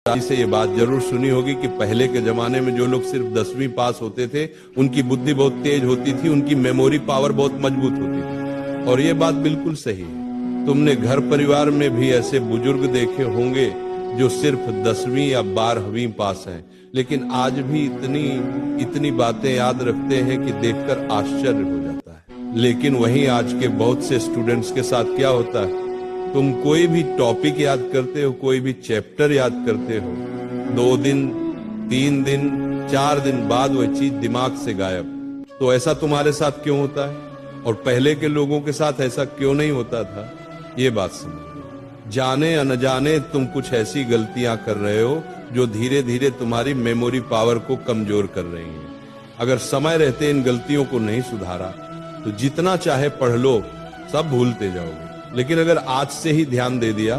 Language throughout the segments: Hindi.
से ये बात जरूर सुनी होगी कि पहले के जमाने में जो लोग सिर्फ 10वीं पास होते थे उनकी बुद्धि बहुत तेज होती थी, उनकी मेमोरी पावर बहुत मजबूत होती थी। और ये बात बिल्कुल सही है। तुमने घर परिवार में भी ऐसे बुजुर्ग देखे होंगे जो सिर्फ 10वीं या 12वीं पास हैं, लेकिन आज भी इतनी बातें याद रखते हैं कि देखकर आश्चर्य हो जाता है। लेकिन वहीं आज के बहुत से स्टूडेंट्स के साथ क्या होता है, तुम कोई भी टॉपिक याद करते हो, कोई भी चैप्टर याद करते हो, 2 दिन 3 दिन 4 दिन बाद वह चीज दिमाग से गायब। तो ऐसा तुम्हारे साथ क्यों होता है और पहले के लोगों के साथ ऐसा क्यों नहीं होता था? ये बात समझो। जाने अनजाने तुम कुछ ऐसी गलतियां कर रहे हो जो धीरे धीरे तुम्हारी मेमोरी पावर को कमजोर कर रही हैं। अगर समय रहते इन गलतियों को नहीं सुधारा तो जितना चाहे पढ़ लो, सब भूलते जाओगे। लेकिन अगर आज से ही ध्यान दे दिया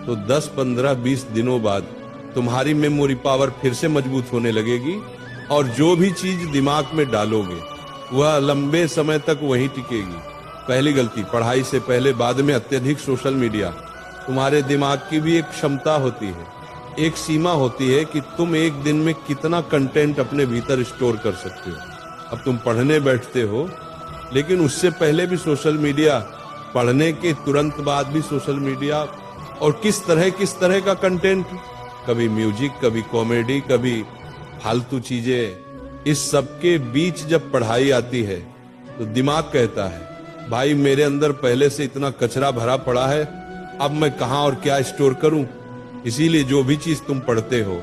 तो 10, 15, 20 दिनों बाद तुम्हारी मेमोरी पावर फिर से मजबूत होने लगेगी और जो भी चीज दिमाग में डालोगे वह लंबे समय तक वहीं टिकेगी। पहली गलती, पढ़ाई से पहले बाद में अत्यधिक सोशल मीडिया। तुम्हारे दिमाग की भी एक क्षमता होती है, एक सीमा होती है कि तुम एक दिन में कितना कंटेंट अपने भीतर स्टोर कर सकते हो। अब तुम पढ़ने बैठते हो, लेकिन उससे पहले भी सोशल मीडिया, पढ़ने के तुरंत बाद भी सोशल मीडिया, और किस तरह का कंटेंट, कभी म्यूजिक, कभी कॉमेडी, कभी फालतू चीजें। इस सब के बीच जब पढ़ाई आती है तो दिमाग कहता है, भाई मेरे अंदर पहले से इतना कचरा भरा पड़ा है, अब मैं कहां और क्या स्टोर करूं। इसीलिए जो भी चीज तुम पढ़ते हो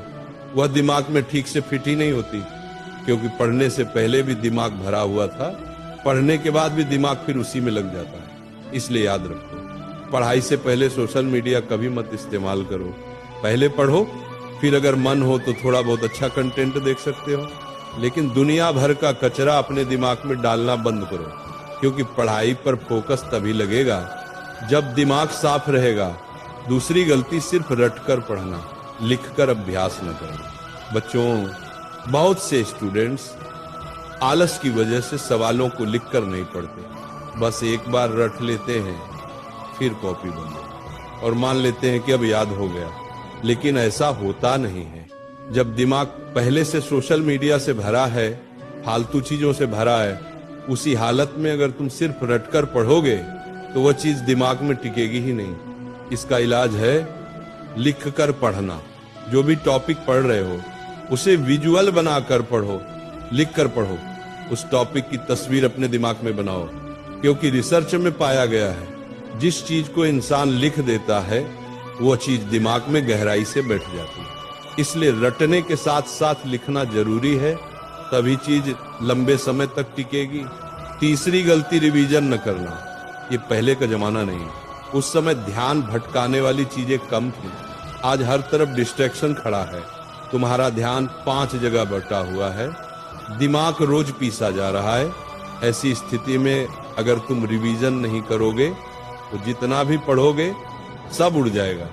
वह दिमाग में ठीक से फिट ही नहीं होती, क्योंकि पढ़ने से पहले भी दिमाग भरा हुआ था, पढ़ने के बाद भी दिमाग फिर उसी में लग जाता है। इसलिए याद रखो, पढ़ाई से पहले सोशल मीडिया कभी मत इस्तेमाल करो। पहले पढ़ो, फिर अगर मन हो तो थोड़ा बहुत अच्छा कंटेंट देख सकते हो, लेकिन दुनिया भर का कचरा अपने दिमाग में डालना बंद करो, क्योंकि पढ़ाई पर फोकस तभी लगेगा जब दिमाग साफ रहेगा। दूसरी गलती, सिर्फ रटकर पढ़ना, लिखकर अभ्यास न करना। बच्चों, बहुत से स्टूडेंट्स आलस की वजह से सवालों को लिखकर नहीं पढ़ते, बस एक बार रट लेते हैं, फिर कॉपी बंद और मान लेते हैं कि अब याद हो गया। लेकिन ऐसा होता नहीं है। जब दिमाग पहले से सोशल मीडिया से भरा है, फालतू चीजों से भरा है, उसी हालत में अगर तुम सिर्फ रटकर पढ़ोगे तो वह चीज दिमाग में टिकेगी ही नहीं। इसका इलाज है लिखकर पढ़ना। जो भी टॉपिक पढ़ रहे हो उसे विजुअल बनाकर पढ़ो, लिखकर पढ़ो। उस टॉपिक की तस्वीर अपने दिमाग में बनाओ, क्योंकि रिसर्च में पाया गया है जिस चीज को इंसान लिख देता है वो चीज दिमाग में गहराई से बैठ जाती है। इसलिए रटने के साथ साथ लिखना जरूरी है, तभी चीज लंबे समय तक टिकेगी। तीसरी गलती, रिवीजन न करना। ये पहले का जमाना नहीं है, उस समय ध्यान भटकाने वाली चीजें कम थी। आज हर तरफ डिस्ट्रैक्शन खड़ा है, तुम्हारा ध्यान 5 जगह बटा हुआ है, दिमाग रोज पीसा जा रहा है। ऐसी स्थिति में अगर तुम रिवीजन नहीं करोगे तो जितना भी पढ़ोगे सब उड़ जाएगा।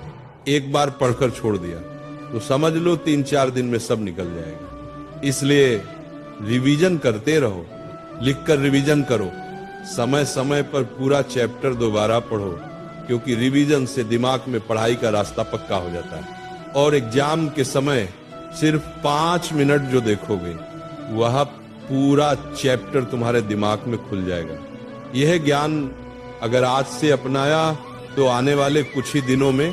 एक बार पढ़कर छोड़ दिया तो समझ लो 3-4 दिन में सब निकल जाएगा। इसलिए रिवीजन करते रहो, लिखकर रिवीजन करो। समय समय पर पूरा चैप्टर दोबारा पढ़ो, क्योंकि रिवीजन से दिमाग में पढ़ाई का रास्ता पक्का हो जाता है। और एग्जाम के समय सिर्फ 5 मिनट जो देखोगे वह पूरा चैप्टर तुम्हारे दिमाग में खुल जाएगा। यह ज्ञान अगर आज से अपनाया तो आने वाले कुछ ही दिनों में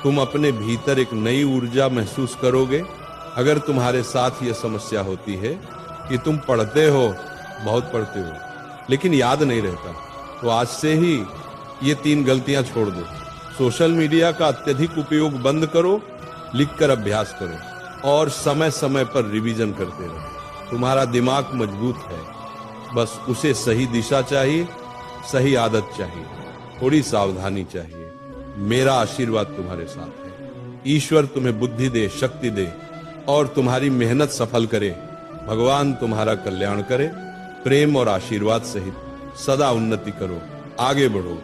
तुम अपने भीतर एक नई ऊर्जा महसूस करोगे। अगर तुम्हारे साथ यह समस्या होती है कि तुम पढ़ते हो, बहुत पढ़ते हो, लेकिन याद नहीं रहता, तो आज से ही ये 3 गलतियां छोड़ दो। सोशल मीडिया का अत्यधिक उपयोग बंद करो, लिखकर अभ्यास करो और समय समय पर रिवीजन करते रहो। तुम्हारा दिमाग मजबूत है, बस उसे सही दिशा चाहिए, सही आदत चाहिए, थोड़ी सावधानी चाहिए। मेरा आशीर्वाद तुम्हारे साथ है। ईश्वर तुम्हें बुद्धि दे, शक्ति दे और तुम्हारी मेहनत सफल करे। भगवान तुम्हारा कल्याण करे। प्रेम और आशीर्वाद सहित सदा उन्नति करो, आगे बढ़ो।